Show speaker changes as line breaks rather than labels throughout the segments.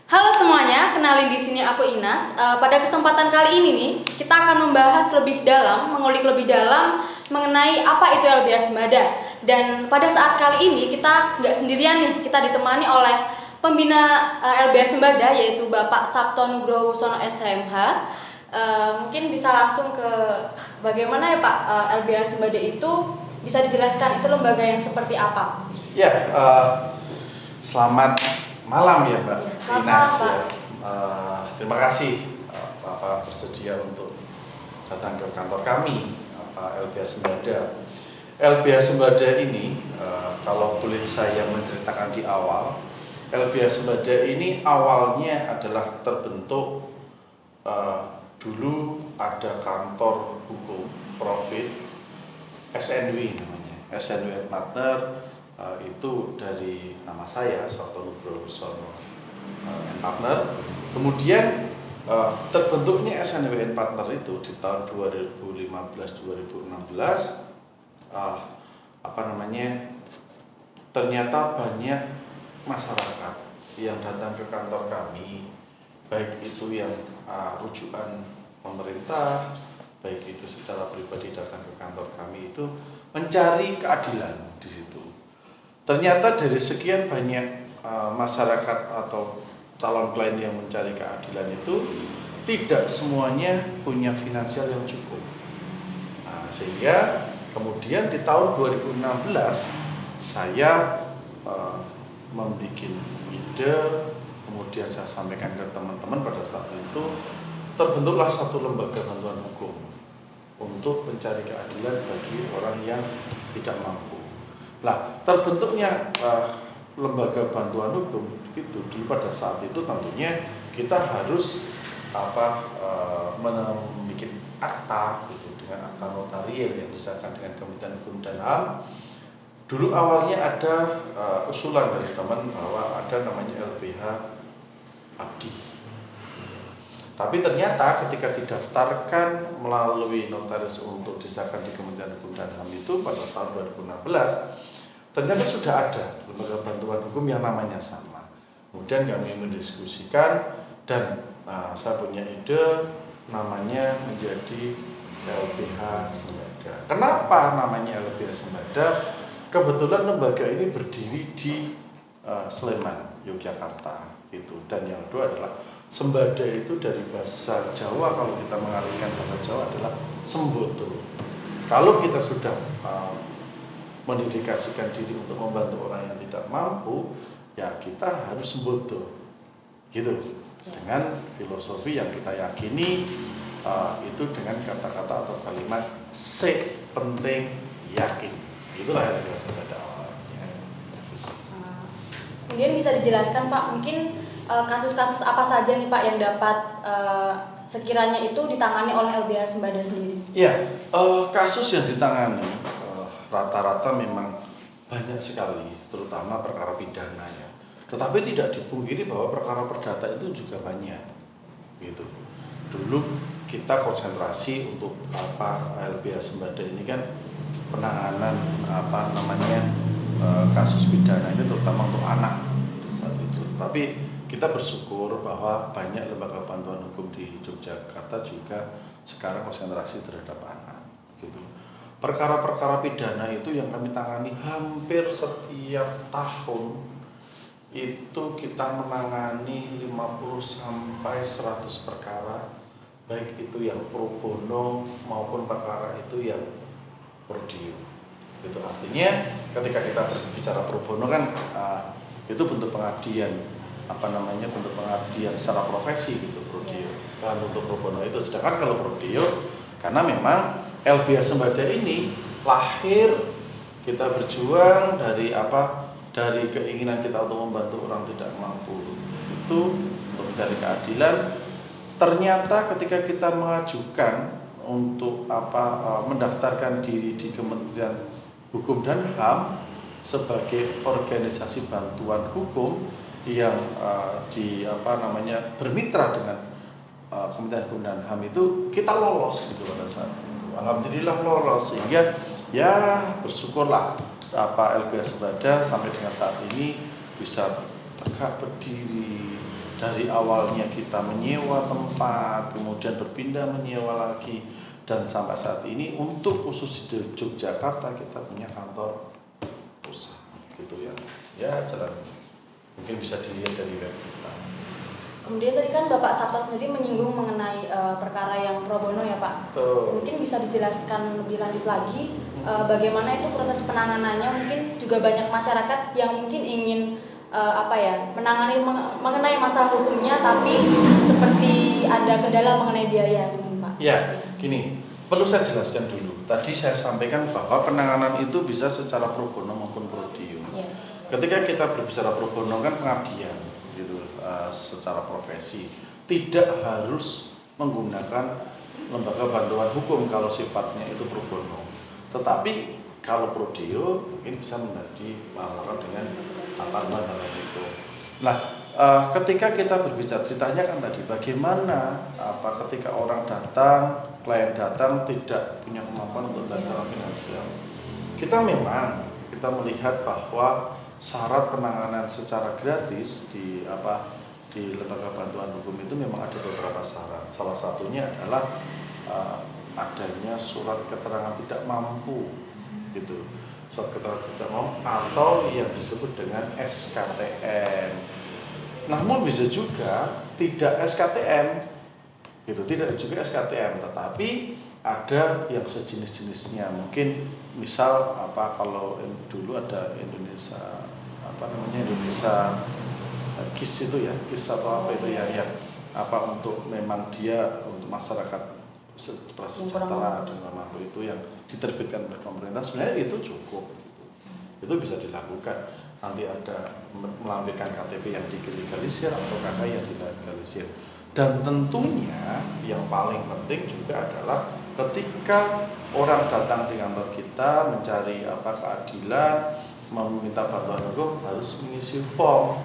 Halo semuanya, kenalin di sini aku Inas. Pada kesempatan kali ini nih, kita akan membahas lebih dalam, mengulik lebih dalam mengenai apa itu LBH Sembada. Dan pada saat kali ini kita nggak sendirian nih, kita ditemani oleh pembina LBH Sembada yaitu Bapak Sabto Nugroho Wusono SMH. Mungkin bisa langsung ke bagaimana ya Pak, LBH Sembada itu bisa dijelaskan itu lembaga yang seperti apa?
Ya, selamat malam ya Mbak Inas. Ya. Terima kasih Bapak bersedia untuk datang ke kantor kami, LBH Sembada. LBH Sembada ini, kalau boleh saya menceritakan di awal, LBH Sembada ini awalnya adalah terbentuk dulu ada kantor hukum profit SNW namanya, SNW Partner. Itu dari nama saya Sabto Nugroho Wusono Partner. Kemudian terbentuknya SNWN Partner itu di tahun 2015-2016 ternyata banyak masyarakat yang datang ke kantor kami, baik itu yang rujukan pemerintah, baik itu secara pribadi datang ke kantor kami itu mencari keadilan di situ. Ternyata dari sekian banyak masyarakat atau calon klien yang mencari keadilan itu tidak semuanya punya finansial yang cukup. Sehingga kemudian di tahun 2016 saya membuat ide, kemudian saya sampaikan ke teman-teman. Pada saat itu terbentuklah satu lembaga bantuan hukum untuk mencari keadilan bagi orang yang tidak mampu. Nah, terbentuknya lembaga bantuan hukum itu dulu pada saat itu tentunya kita harus membuat akta gitu, dengan akta notarial yang disahkan dengan Kementerian Hukum dan HAM. Dulu awalnya ada usulan dari teman bahwa ada namanya LBH Abdi. Tapi ternyata ketika didaftarkan melalui notaris untuk disahkan di Kementerian Hukum dan HAM itu pada tahun 2016, ternyata sudah ada lembaga bantuan hukum yang namanya sama. Kemudian kami mendiskusikan dan saya punya ide namanya menjadi LBH Sembada. Kenapa namanya LBH Sembada? Kebetulan lembaga ini berdiri di Sleman, Yogyakarta gitu. Dan yang kedua adalah Sembada itu dari bahasa Jawa, kalau kita mengalihkan bahasa Jawa adalah sembodo. Kalau kita sudah mendedikasikan diri untuk membantu orang yang tidak mampu, ya kita harus sembodo gitu, dengan filosofi yang kita yakini, itu dengan kata-kata atau kalimat se penting yakin. Itulah yang biasa pada awalnya.
Kemudian bisa dijelaskan Pak, mungkin kasus-kasus apa saja nih Pak yang dapat sekiranya itu ditangani oleh LBH Sembada sendiri?
Iya, kasus yang ditangani rata-rata memang banyak sekali, terutama perkara pidana ya. Tetapi tidak dipungkiri bahwa perkara perdata itu juga banyak, gitu. Dulu kita konsentrasi untuk LBH Sembada ini kan penanganan kasus pidana ini terutama untuk anak saat itu. Tapi kita bersyukur bahwa banyak lembaga bantuan hukum di Yogyakarta juga sekarang konsentrasi terhadap anak, gitu. Perkara-perkara pidana itu yang kami tangani hampir setiap tahun itu kita menangani 50 sampai 100 perkara, baik itu yang pro bono maupun perkara itu yang pro deo. Itu artinya ketika kita berbicara pro bono kan itu bentuk pengabdian, bentuk pengabdian secara profesi gitu, pro deo. Dan untuk pro bono itu, sedangkan kalau pro deo karena memang LBH Sembada ini lahir kita berjuang dari dari keinginan kita untuk membantu orang tidak mampu itu untuk mencari keadilan. Ternyata ketika kita mengajukan untuk mendaftarkan diri di Kementerian Hukum dan HAM sebagai organisasi bantuan hukum yang bermitra dengan Kementerian Hukum dan HAM itu, kita lolos gitu pada saat itu. Alhamdulillah lolos, sehingga ya bersyukurlah LBH Sembada sampai dengan saat ini bisa tegak berdiri, Dari awalnya kita menyewa tempat, kemudian berpindah menyewa lagi, dan sampai saat ini untuk khusus di Yogyakarta kita punya kantor pusat gitu ya. Ya jalan, mungkin bisa dilihat dari web kita.
Kemudian tadi kan Bapak Sabto sendiri menyinggung mengenai perkara yang pro bono ya Pak. Mungkin bisa dijelaskan lebih lanjut lagi bagaimana itu proses penanganannya. Mungkin juga banyak masyarakat yang mungkin ingin menangani mengenai masalah hukumnya, tapi seperti ada kendala mengenai biaya mungkin Pak.
Ya, gini, perlu saya jelaskan dulu. Tadi saya sampaikan bahwa penanganan itu bisa secara pro bono maupun pro deo.
Ya.
Ketika kita berbicara pro bono kan pengabdian gitu, secara profesi, tidak harus menggunakan lembaga bantuan hukum kalau sifatnya itu pro bono. Tetapi kalau pro deo mungkin bisa menjadi melakukan dengan bantuan hukum. Nah, ketika kita berbicara, ditanyakan tadi bagaimana ketika orang datang, klien datang tidak punya kemampuan untuk dasar finansial. Kita melihat bahwa syarat penanganan secara gratis di lembaga bantuan hukum itu memang ada beberapa syarat. Salah satunya adalah adanya surat keterangan tidak mampu gitu. Surat keterangan tidak mampu atau yang disebut dengan SKTM. Namun bisa juga tidak SKTM gitu, tidak juga SKTM, tetapi ada yang sejenis-jenisnya. Mungkin misal kalau dulu ada Indonesia KIS itu ya, KIS atau apa itu ya untuk memang dia untuk masyarakat prasejahtera dan mampu itu yang diterbitkan oleh pemerintah. Sebenarnya itu cukup gitu. Itu bisa dilakukan. Nanti ada melampirkan KTP yang dilegalisir atau KK yang dilegalisir. Dan tentunya yang paling penting juga adalah ketika orang datang di kantor kita mencari keadilan, meminta bantuan hukum, harus mengisi form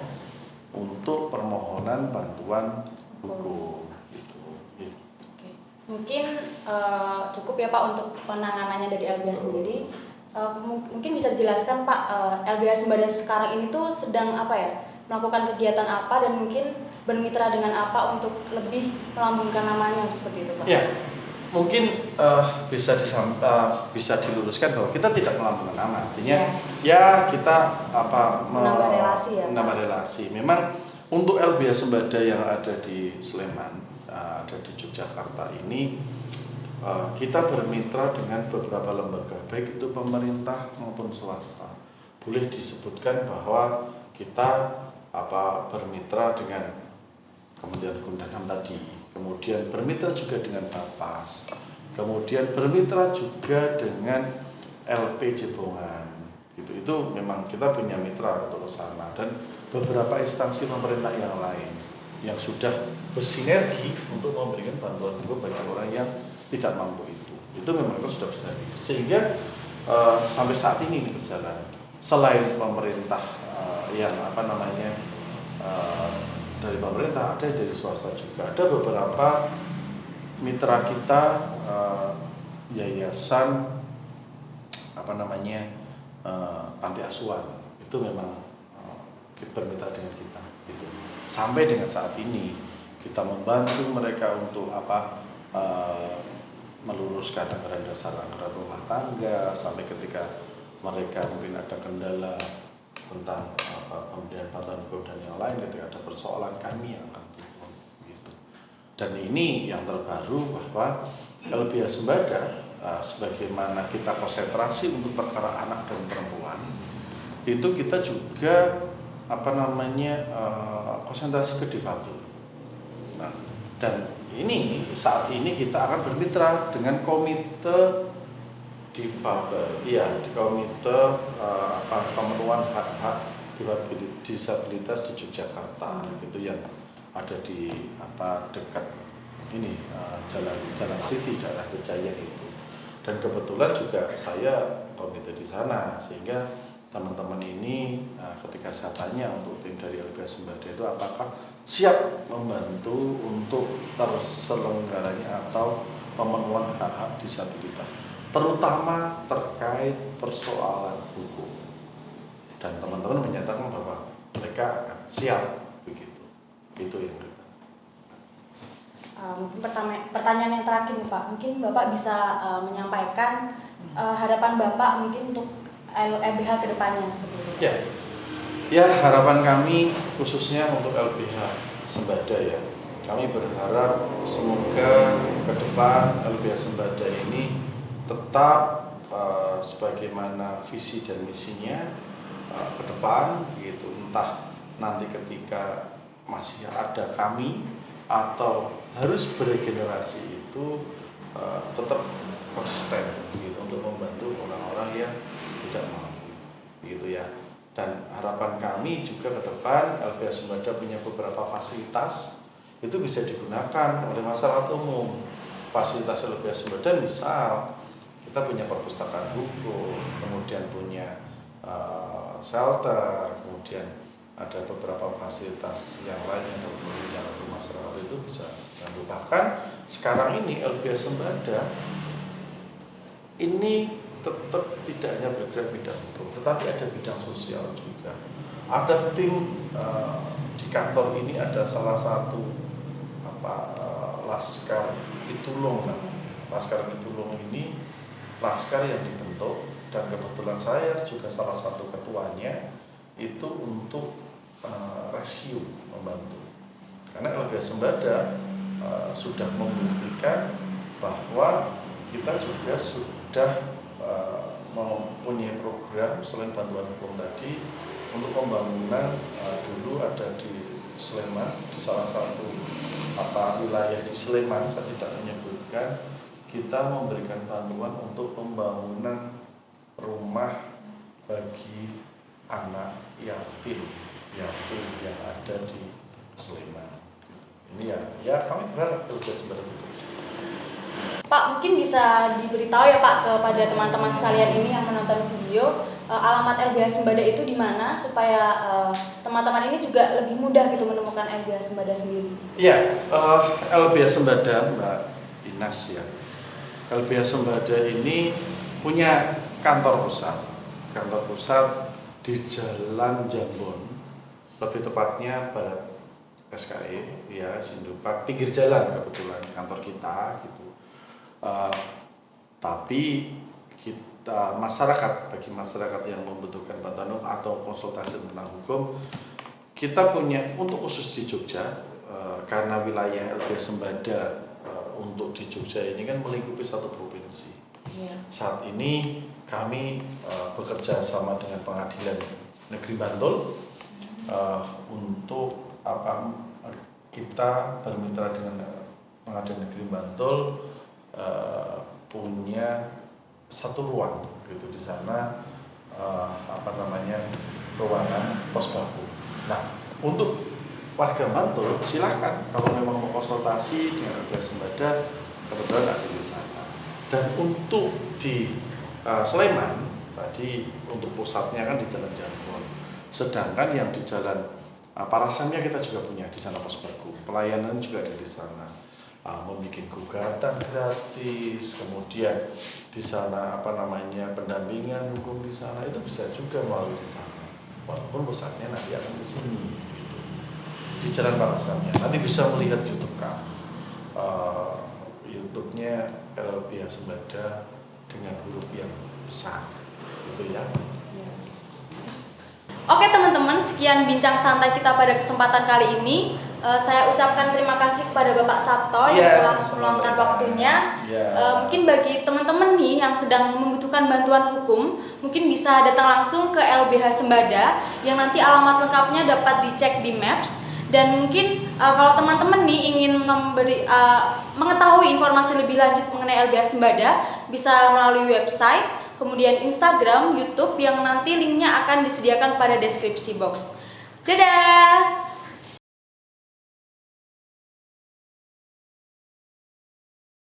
untuk permohonan bantuan hukum. Gitu. Ya.
Mungkin cukup ya Pak untuk penanganannya dari LBH sendiri. Mungkin bisa dijelaskan Pak, LBH Sembada sekarang ini tuh sedang melakukan kegiatan apa dan mungkin bermitra dengan apa untuk lebih melambungkan namanya seperti itu Pak?
Ya, mungkin bisa diluruskan bahwa kita tidak melambungkan nama, artinya kita
menambah relasi ya.
Menambah relasi. Memang untuk LBH Sembada yang ada di Sleman, ada di Yogyakarta ini, kita bermitra dengan beberapa lembaga, baik itu pemerintah maupun swasta. Boleh disebutkan bahwa kita bermitra dengan Kementerian Hukum dan HAM tadi, kemudian bermitra juga dengan Bapas, kemudian bermitra juga dengan LP Jebongan. Itu memang kita punya mitra untuk ke sana, dan beberapa instansi pemerintah yang lain yang sudah bersinergi untuk memberikan bantuan hukum bagi orang yang tidak mampu itu memang itu sudah bersinergi, sehingga sampai saat ini berjalan. Selain pemerintah yang dari pemerintah, ada dari swasta juga. Ada beberapa mitra kita, yayasan panti asuhan, itu memang bermitra dengan kita gitu. Sampai dengan saat ini kita membantu mereka untuk meluruskan anggaran dasar, anggaran rumah tangga, sampai ketika mereka mungkin ada kendala tentang pemberian bantuan hukum dan yang lain, ketika ada persoalan kami yang akan turun gitu. Dan ini yang terbaru bahwa LBH Sembada, sebagaimana kita konsentrasi untuk perkara anak dan perempuan, itu kita juga konsentrasi ke difabel. Nah, dan ini saat ini kita akan bermitra dengan komite difabel, di komite pemenuhan hak-hak disabilitas di Yogyakarta, gitu, yang ada di dekat ini Jalan City, daerah Kejaya itu. Dan kebetulan juga saya komite di sana, sehingga teman-teman ini ketika saya tanya untuk tim dari LBH Sembada itu apakah siap membantu untuk terselenggaranya atau pemenuhan hak-hak disabilitas, terutama terkait persoalan hukum. Dan teman-teman menyatakan bahwa mereka akan siap begitu. Itu yang
mungkin pertanyaan yang terakhir nih Pak, mungkin Bapak bisa menyampaikan harapan Bapak mungkin untuk LBH ke depannya seperti itu.
Ya, harapan kami khususnya untuk LBH Sembada ya. Kami berharap semoga ke depan LBH Sembada ini tetap sebagaimana visi dan misinya ke depan begitu, entah nanti ketika masih ada kami atau harus beregenerasi itu tetap konsisten begitu untuk membantu orang-orang yang tidak mampu begitu ya. Dan harapan kami juga ke depan LBH Sembada punya beberapa fasilitas itu bisa digunakan oleh masyarakat umum. Fasilitas LBH Sembada misal kita punya perpustakaan hukum, kemudian punya shelter, kemudian ada beberapa fasilitas yang lain yang dapat masyarakat itu bisa bantu. Bahkan sekarang ini LBH Sembada ini tetap tidak hanya bergerak bidang hukum, tetapi ada bidang sosial juga. Ada tim di kantor ini ada salah satu Laskar Pitulung. Laskar Pitulung ini laskar yang dibentuk dan kebetulan saya juga salah satu ketuanya itu untuk rescue, membantu. Karena LBH Sembada sudah membuktikan bahwa kita juga sudah mempunyai program selain bantuan hukum tadi untuk pembangunan. Dulu ada di Sleman, di salah satu wilayah di Sleman, saya tidak menyebutkan, kita memberikan bantuan untuk pembangunan rumah bagi anak yatim yang ada di Sleman. Ini ya kami berharap LBH Sembada itu.
Pak, mungkin bisa diberitahu ya Pak kepada teman-teman sekalian ini yang menonton video, alamat LBH Sembada itu di mana supaya teman-teman ini juga lebih mudah gitu menemukan LBH Sembada sendiri.
Iya, LBH Sembada Mbak Inas ya. LBH Sembada ini punya kantor pusat. Kantor pusat di Jalan Jambon, lebih tepatnya Barat SKE ya, Sindupak, pinggir jalan kebetulan kantor kita gitu. Tapi kita bagi masyarakat yang membutuhkan bantuan hukum atau konsultasi tentang hukum, kita punya untuk khusus di Jogja, karena wilayah LBH Sembada untuk di Jogja ini kan melingkupi satu provinsi. Saat ini kami bekerja sama dengan Pengadilan Negeri Bantul untuk kita bermitra dengan Pengadilan Negeri Bantul punya satu ruang gitu di sana, ruangan pos baku. Nah, untuk warga Bantul silakan kalau memang mau konsultasi dengan LBH Sembada, kebetulan ada di sana. Dan untuk di Sleman tadi untuk pusatnya kan di Jalan Jambon, sedangkan yang di Jalan Parasamnya kita juga punya di sana pos baku, pelayanan juga ada di sana. Membuat gugatan gratis, kemudian di sana pendampingan hukum di sana itu bisa juga melalui di sana, walaupun pusatnya nanti akan ke sini gitu. Di Jalan Parasamnya nanti bisa melihat YouTube kami, YouTube-nya LBH Sembada dengan huruf yang besar gitu ya.
Oke teman-teman, sekian bincang santai kita pada kesempatan kali ini. Saya ucapkan terima kasih kepada Bapak Sabto yang telah meluangkan waktunya. Mungkin bagi teman-teman nih yang sedang membutuhkan bantuan hukum, mungkin bisa datang langsung ke LBH Sembada yang nanti alamat lengkapnya dapat dicek di Maps. Dan mungkin kalau teman-teman nih ingin mengetahui informasi lebih lanjut mengenai LBH Sembada, bisa melalui website, kemudian Instagram, YouTube yang nanti linknya akan disediakan pada deskripsi box. Dadah!